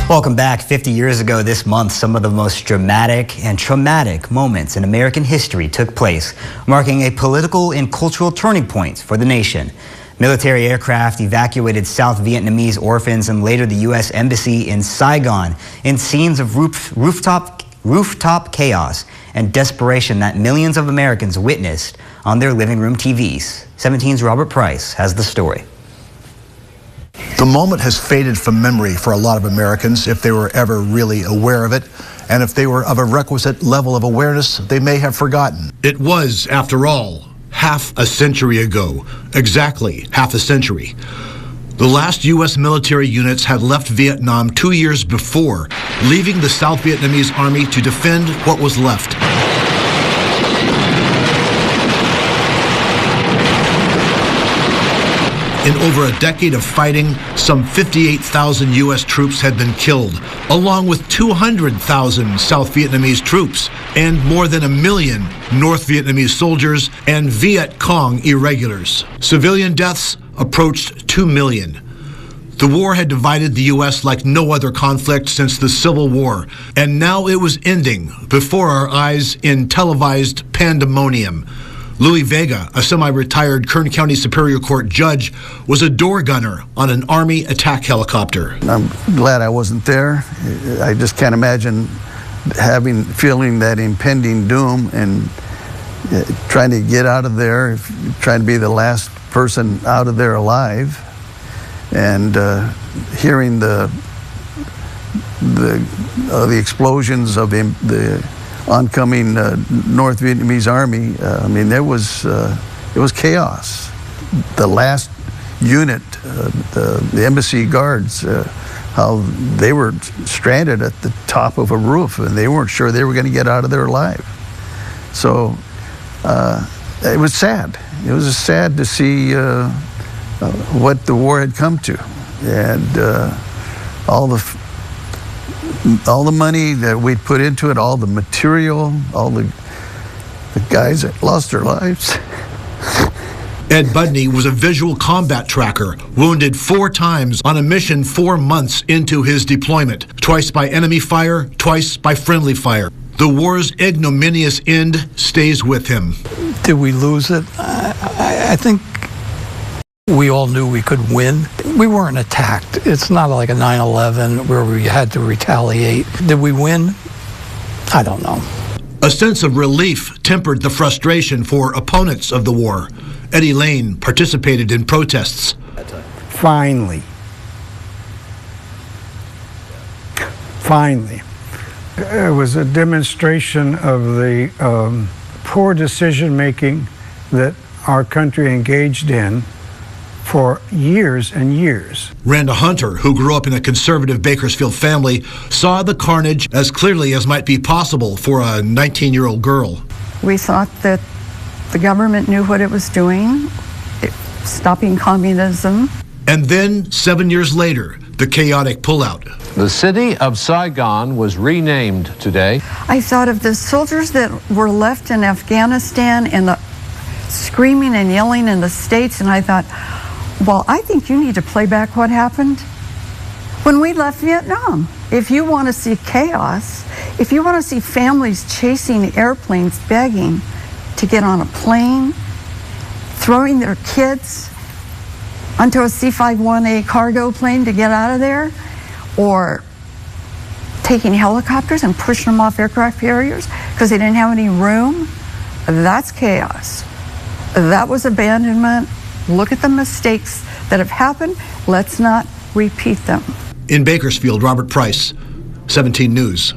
Welcome back. 50 years ago this month, some of the most dramatic and traumatic moments in American history took place, marking a political and cultural turning point for the nation. Military aircraft evacuated South Vietnamese orphans and later the U.S. Embassy in Saigon in scenes of rooftop chaos and desperation that millions of Americans witnessed on their living room TVs. 17's Robert Price has the story. The moment has faded from memory for a lot of Americans, if they were ever really aware of it. And if they were of a requisite level of awareness, they may have forgotten. It was, after all, half a century ago. Exactly half a century. The last U.S. military units had left Vietnam 2 years before, leaving the South Vietnamese army to defend what was left. In over a decade of fighting, some 58,000 U.S. troops had been killed, along with 200,000 South Vietnamese troops and more than 1 million North Vietnamese soldiers and Viet Cong irregulars. Civilian deaths approached 2 million. The war had divided the U.S. like no other conflict since the Civil War, and now it was ending before our eyes in televised pandemonium. Louis Vega, a semi-retired Kern County Superior Court judge, was a door gunner on an Army attack helicopter. I'm glad I wasn't there. I just can't imagine feeling that impending doom and trying to get out of there, trying to be the last person out of there alive, and hearing the explosions of the oncoming North Vietnamese army. I mean, it was chaos. The last unit, the embassy guards, how they were stranded at the top of a roof and they weren't sure they were going to get out of there alive. So it was sad. It was sad to see what the war had come to, and all the money that we'd put into it, all the material, all the guys that lost their lives. Ed Budney was a visual combat tracker, wounded 4 times on a mission 4 months into his deployment, twice by enemy fire, twice by friendly fire. The war's ignominious end stays with him. Did we lose it? I think we all knew we could win. We weren't attacked. It's not like a 9/11 where we had to retaliate. Did we win? I don't know. A sense of relief tempered the frustration for opponents of the war. Eddie Lane participated in protests. Finally. It was a demonstration of the poor decision-making that our country engaged in for years and years. Randa Hunter, who grew up in a conservative Bakersfield family, saw the carnage as clearly as might be possible for a 19-year-old girl. We thought that the government knew what it was doing, stopping communism. And then, 7 years later, the chaotic pullout. The city of Saigon was renamed today. I thought of the soldiers that were left in Afghanistan and the screaming and yelling in the States, and I thought, well, I think you need to play back what happened when we left Vietnam. If you want to see chaos, if you want to see families chasing airplanes, begging to get on a plane, throwing their kids onto a C-51A cargo plane to get out of there, or taking helicopters and pushing them off aircraft carriers because they didn't have any room, that's chaos. That was abandonment. Look at the mistakes that have happened. Let's not repeat them. In Bakersfield, Robert Price, 17 News.